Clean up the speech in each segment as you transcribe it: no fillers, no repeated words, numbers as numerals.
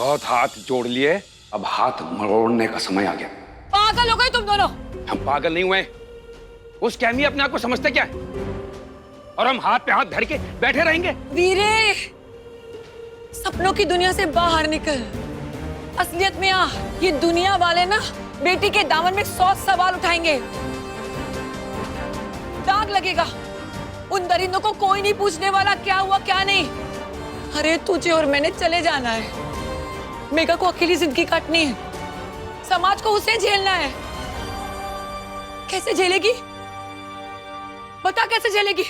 बहुत हाथ जोड़ लिए, अब हाथ मरोड़ने का समय आ गया। पागल हो गए तुम दोनों। हम पागल नहीं हुए, उस कैमी अपने आप को समझते क्या है? और हम हाथ पे हाथ धर के बैठे रहेंगे? वीरे, सपनों की दुनिया से बाहर निकल, असलियत में आ। ये दुनिया वाले ना बेटी के दामन में 100 सवाल उठाएंगे, दाग लगेगा। उन दरिंदों को कोई नहीं पूछने वाला क्या हुआ क्या नहीं। अरे तुझे और मैंने चले जाना है, मेघा को अकेली जिंदगी काटनी है, समाज को उसे झेलना है। कैसे झेलेगी बता, कैसे झेलेगी?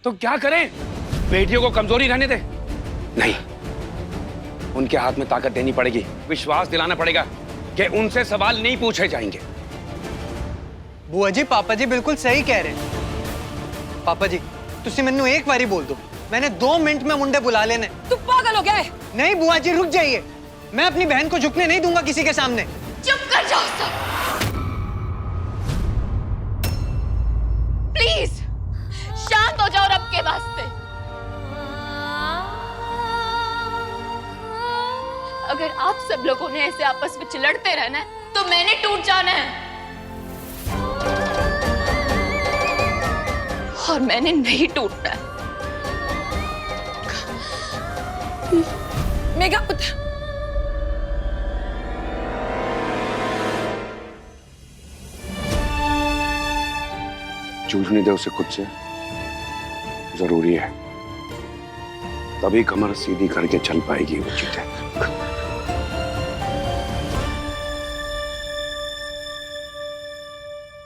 तो क्या करें? बेटियों को कमजोरी रहने दे? नहीं, उनके हाथ में ताकत देनी पड़ेगी, विश्वास दिलाना पड़ेगा कि उनसे सवाल नहीं पूछे जाएंगे। बुआ जी, पापा जी बिल्कुल सही कह रहे हैं। पापा जी, तुसी मैनू एक बारी बोल दो, मैंने 2 मिनट में मुंडे बुला लेने। तू पागल हो गया है? नहीं बुआ जी, रुक जाइए, मैं अपनी बहन को झुकने नहीं दूंगा किसी के सामने। चुप कर जाओ सब, प्लीज शांत हो जाओ रब के वास्ते। अगर आप सब लोगों ने ऐसे आपस में चिल्लड़ते रहना है तो मैंने टूट जाना है, और मैंने नहीं टूटना है। मेघा पुत्र, जूझने दे उसे खुद से, जरूरी है, तभी कमर सीधी करके चल पाएगी वो चीजें।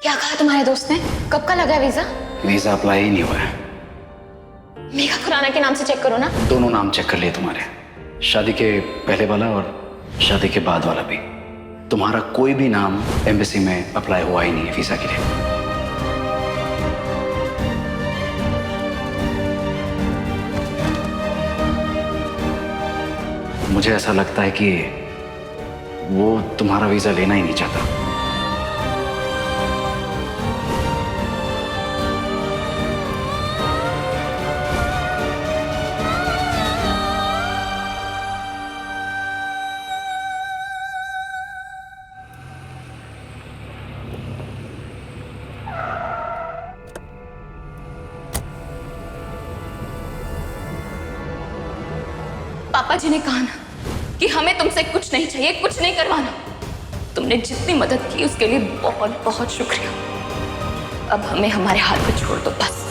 क्या कहा तुम्हारे दोस्त ने? कब का लगा है वीजा? वीजा अप्लाई ही नहीं हुआ है। मेघा खुराना के नाम से चेक करो ना। दोनों नाम चेक कर लिए तुम्हारे, शादी के पहले वाला और शादी के बाद वाला भी। तुम्हारा कोई भी नाम एम्बेसी में अप्लाई हुआ ही नहीं है वीजा के लिए। मुझे ऐसा लगता है कि वो तुम्हारा वीजा लेना ही नहीं चाहता। पापा जी ने कहा ना कि हमें तुमसे कुछ नहीं चाहिए, कुछ नहीं करवाना। तुमने जितनी मदद की उसके लिए बहुत बहुत शुक्रिया। अब हमें हमारे हाल पे छोड़ दो बस।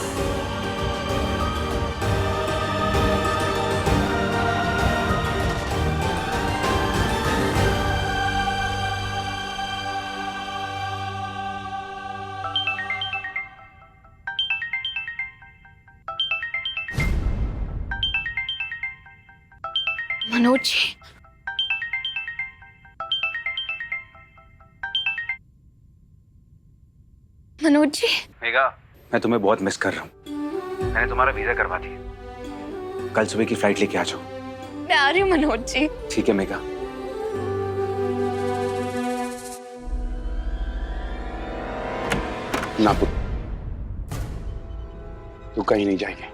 मनोज जी, मनोज जी। मेघा, मैं तुम्हें बहुत मिस कर रहा हूँ। मैंने तुम्हारा वीजा करवा दिया, कल सुबह की फ्लाइट लेके आ जाओ। मैं आ रही हूँ मनोज जी। ठीक है मेघा। ना पुत्र, तू कहीं नहीं जाएगी।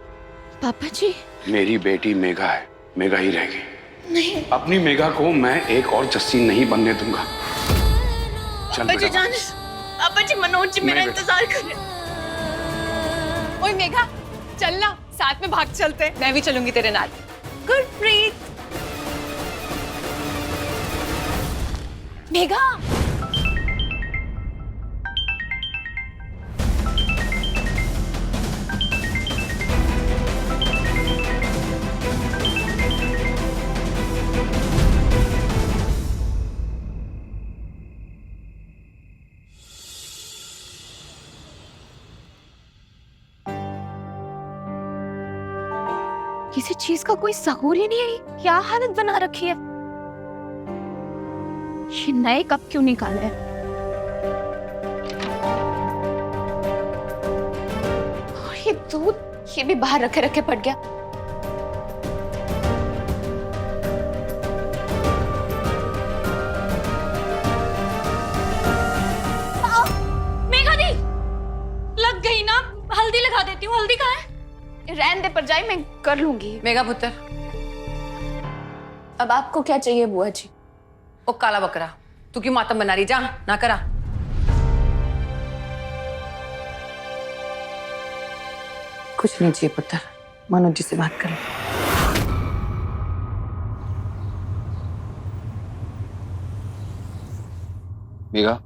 पापा जी, मेरी बेटी मेघा है, मेघा ही रहेगी। नहीं अपनी मेघा को मैं एक और जस्सी नहीं बनने दूंगा। चल पापा जी, बेटा, जाने। पापा जी, मनोज जी मेरा नहीं इंतजार कर रहे। ओए मेघा, चलना साथ में भाग चलते हैं। मैं भी चलूंगी तेरे नाल। गुरप्रीत, मेघा। किसी चीज का कोई सहूर ही नहीं है। क्या हालत बना रखी है। ये नए कप क्यों निकाले हैं? और ये दूध, ये भी बाहर रखे रखे पड़ गया। मेघा दी, लग गई ना। हल्दी लगा देती हूँ। हल्दी कहाँ है? रहने दे पर जाए, मैं कर लूंगी। मेघा पुत्र, अब आपको क्या चाहिए बुआ जी? ओ काला बकरा, तू क्यों मातम बना रही? जा ना करा। कुछ नहीं चाहिए पुत्र, मनोज जी से बात करें। मेघा,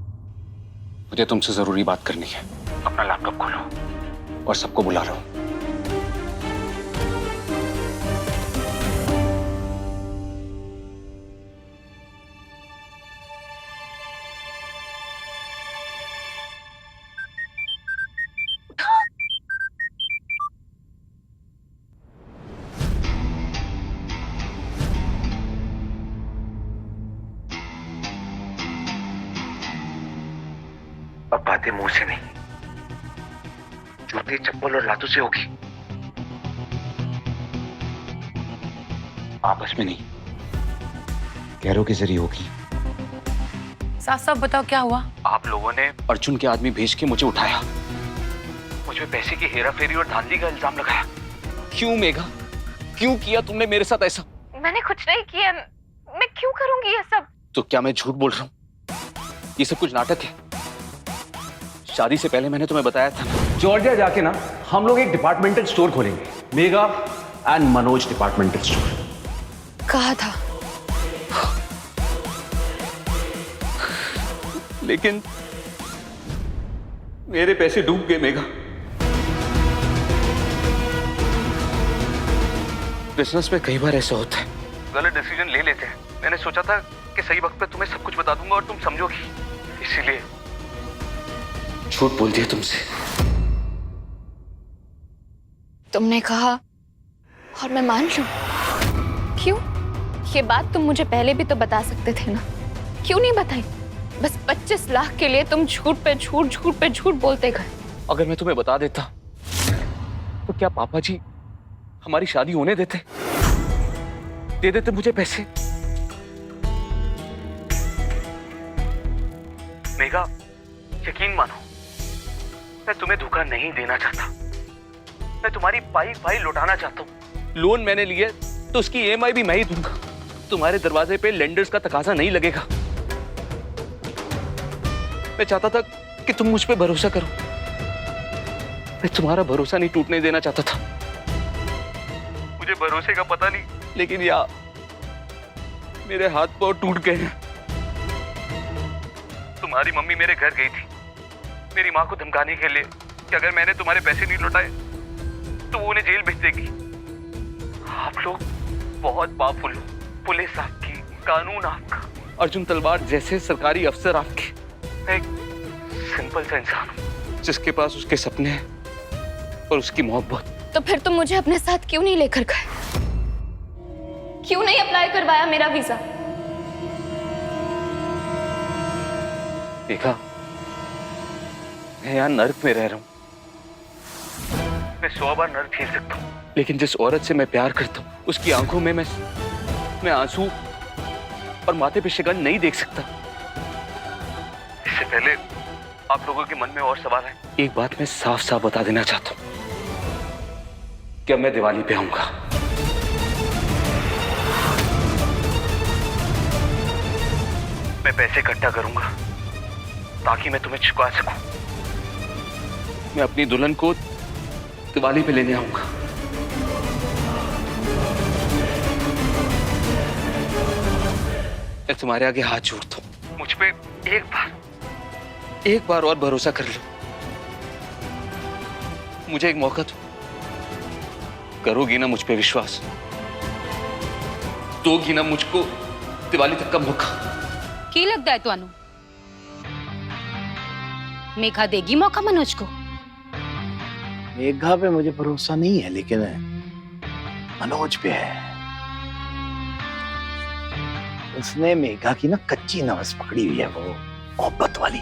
मुझे तुमसे जरूरी बात करनी है। अपना लैपटॉप खोलो और सबको बुला लो। अब बातें मुंह से नहीं, जूते चप्पल और लातों से होगी। आपस में नहीं, गैरों के जरिए होगी। साफ साफ बताओ क्या हुआ? आप लोगों ने अर्जुन के आदमी भेज के मुझे उठाया, मुझ पे पैसे की हेरा फेरी और धांधली का इल्जाम लगाया। क्यों मेघा, क्यों किया तुमने मेरे साथ ऐसा? मैंने कुछ नहीं किया, मैं क्यों करूंगी ये सब? तो क्या मैं झूठ बोल रहा हूँ? ये सब कुछ नाटक है। शादी से पहले मैंने तुम्हें बताया था ना, जॉर्जिया जाके ना हम लोग एक डिपार्टमेंटल स्टोर खोलेंगे, mega and Manoj departmental store. कहा था, लेकिन मेरे पैसे डूब गए मेघा। बिजनेस में कई बार ऐसा होता है, गलत डिसीजन ले लेते हैं। मैंने सोचा था कि सही वक्त पे तुम्हें सब कुछ बता दूंगा और तुम समझोगी, इसीलिए झूठ बोल दिया तुमसे। तुमने कहा और मैं मान लूं? क्यों? ये बात तुम मुझे पहले भी तो बता सकते थे ना, क्यों नहीं बताई? बस 25 लाख के लिए तुम झूठ पे झूठ बोलते गए। अगर मैं तुम्हें बता देता तो क्या पापा जी हमारी शादी होने देते? दे देते मुझे पैसे? मेघा, यकीन मानो, मैं तुम्हें धोखा नहीं देना चाहता। मैं तुम्हारी पाई लौटाना चाहता हूँ। लोन मैंने लिए तो उसकी EMI भी मैं ही दूंगा। तुम्हारे दरवाजे पे लेंडर्स का तकाजा नहीं लगेगा। मैं चाहता था कि तुम मुझ पे भरोसा करो। मैं तुम्हारा भरोसा नहीं टूटने देना चाहता था। मुझे भरोसे का पता नहीं, लेकिन यार मेरे हाथ पांव टूट गए हैं। तुम्हारी मम्मी मेरे घर गई थी मेरी माँ को धमकाने के लिए कि अगर मैंने तुम्हारे पैसे नहीं लौटाए तो वो उन्हें जेल भेज देगी। आप लोग बहुत पावरफुल हो, पुलिस आपकी, कानून आपका, अर्जुन तलवार जैसे सरकारी अफसर आपके। मैं एक सिंपल सा इंसान हूँ जिसके पास उसके सपने हैं और उसकी मोहब्बत। तो फिर तुम मुझे अपने साथ क्यों नहीं लेकर गए? क्यों नहीं अप्लाई करवाया मेरा वीजा? देखा, मैं यहाँ नर्क में रह रहा हूँ। मैं 100 बार नर्क झेल सकता हूँ, लेकिन जिस औरत से मैं प्यार करता हूँ उसकी आंखों में मैं आंसू और माथे पे शिकन नहीं देख सकता। इससे पहले आप लोगों के मन में और सवाल है, एक बात मैं साफ साफ बता देना चाहता हूँ कि अब मैं दिवाली पे आऊंगा। मैं पैसे इकट्ठा करूंगा ताकि मैं तुम्हें चुका सकूं। मैं अपनी दुल्हन को दिवाली पे लेने आऊंगा। मैं तुम्हारे आगे हाथ जोड़ता हूं, मुझ पे एक बार और भरोसा कर लो। मुझे एक मौका दो। करोगी ना मुझ पे विश्वास? दोगी ना मुझको दिवाली तक का मौका? की लगता है तुहानू मेघा देगी मौका मनोज को? मेघा पे मुझे भरोसा नहीं है, लेकिन मनोज पे है। उसने मेघा की ना कच्ची नवस पकड़ी हुई है, वो मोहब्बत वाली।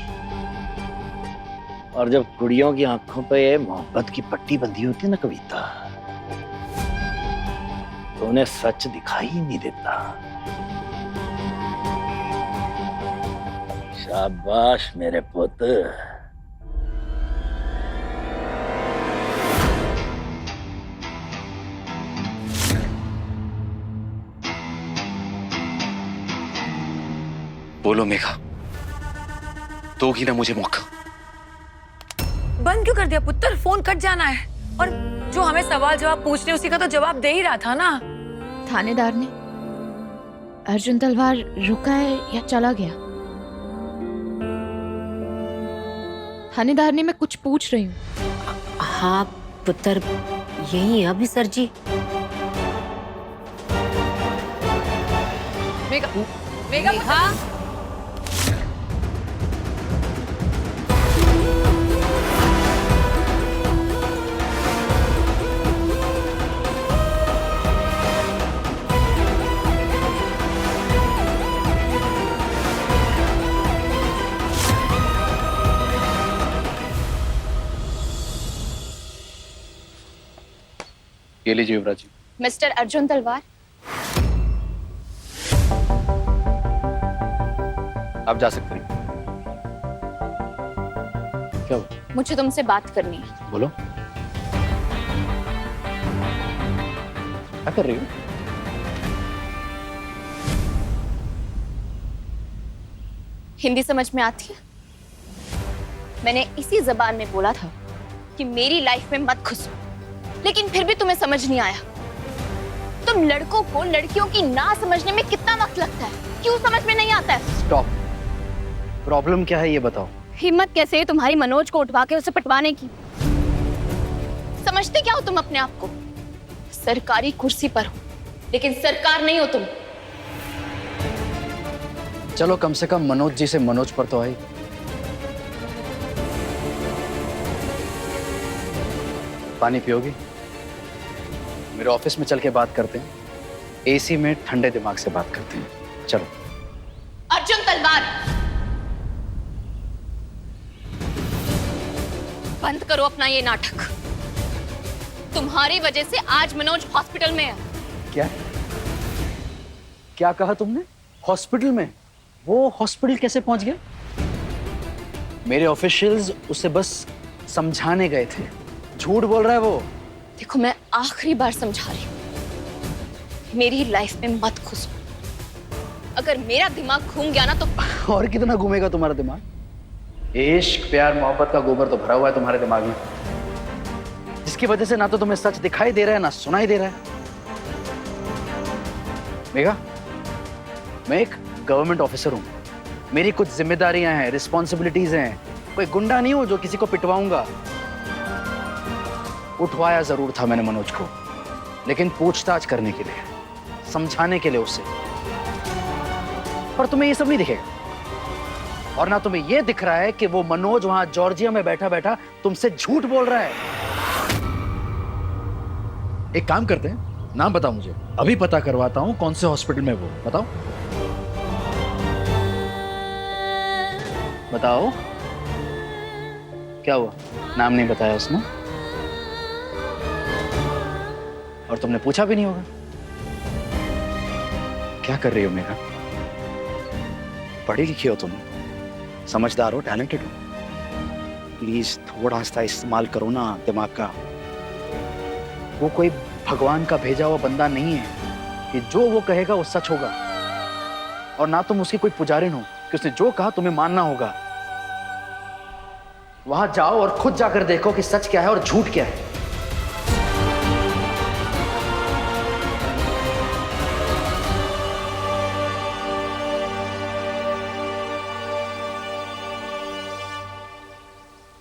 और जब कुड़ियों की आंखों पे मोहब्बत की पट्टी बंधी होती है ना कविता, तो उन्हें सच दिखाई ही नहीं देता। शाबाश मेरे पुत्र। बोलो मेघा, दोगी ना मुझे मौका? बंद क्यों कर दिया पुत्र? फोन कट जाना है। और जो हमें सवाल जवाब पूछने उसी का तो जवाब दे ही रहा था ना। थानेदार ने अर्जुन तलवार रुका है या चला गया? थानेदार ने, मैं कुछ पूछ रही हूँ। हाँ पुत्र, यही है अभी सर जी। मेघा, मेघा, मेघा, ये लीजिए युवराज जी। मिस्टर अर्जुन तलवार, आप जा सकते हैं। क्या हुआ? मुझे तुमसे बात करनी है। बोलो, क्या कर रही हो? हिंदी समझ में आती है? मैंने इसी जबान में बोला था कि मेरी लाइफ में मत घुसो, लेकिन फिर भी तुम्हें समझ नहीं आया। तुम लड़कों को लड़कियों की ना समझने में कितना वक्त लगता है? क्यों समझ में नहीं आता है? स्टॉप। प्रॉब्लम क्या है ये बताओ। हिम्मत कैसे है तुम्हारी मनोज को उठवा के उसे पटवाने की? समझते क्या हो तुम अपने आप को? सरकारी कुर्सी पर हो, लेकिन सरकार नहीं हो तुम। चलो कम से कम मनोज जी से मनोज पर तो आई। पानी पियोगी? मेरे ऑफिस में चल के बात करते हैं, एसी में ठंडे दिमाग से बात करते हैं। चलो। अर्जुन तलवार, बंद करो अपना ये नाटक। तुम्हारी वजह से आज मनोज हॉस्पिटल में है। क्या क्या कहा तुमने? हॉस्पिटल में? वो हॉस्पिटल कैसे पहुंच गया? मेरे ऑफिशियल्स उसे बस समझाने गए थे। झूठ बोल रहा है वो। देखो, मैं आखिरी बार समझा रही हूँ, मेरी लाइफ में मत घुसो। अगर मेरा दिमाग घूम गया ना तो और कितना घूमेगा तुम्हारा दिमाग? इश्क, प्यार, मोहब्बत का गोबर तो भरा हुआ है तुम्हारे दिमाग में, जिसकी वजह से ना तो तुम्हें सच दिखाई दे रहा है ना सुनाई दे रहा है। मेघा, मैं एक गवर्नमेंट ऑफिसर हूं, मेरी कुछ जिम्मेदारियां हैं, रिस्पॉन्सिबिलिटीज हैं। कोई गुंडा नहीं हूं जो किसी को पिटवाऊंगा। उठवाया जरूर था मैंने मनोज को, लेकिन पूछताछ करने के लिए, समझाने के लिए उसे। पर तुम्हें ये सब नहीं दिखेगा, और ना तुम्हें ये दिख रहा है कि वो मनोज वहां जॉर्जिया में बैठा बैठा तुमसे झूठ बोल रहा है। एक काम करते हैं, नाम बताओ मुझे, अभी पता करवाता हूं कौन से हॉस्पिटल में वो। बताओ बताओ, क्या हुआ? नाम नहीं बताया उसने, और तुमने पूछा भी नहीं होगा। क्या कर रही हो मेघा? पढ़ी लिखी हो तुम, समझदार हो, टैलेंटेड हो, प्लीज थोड़ा सा इस्तेमाल करो ना दिमाग का। वो कोई भगवान का भेजा हुआ बंदा नहीं है कि जो वो कहेगा वो सच होगा, और ना तुम उसकी कोई पुजारिन हो कि उसने जो कहा तुम्हें मानना होगा। वहां जाओ और खुद जाकर देखो कि सच क्या है और झूठ क्या है।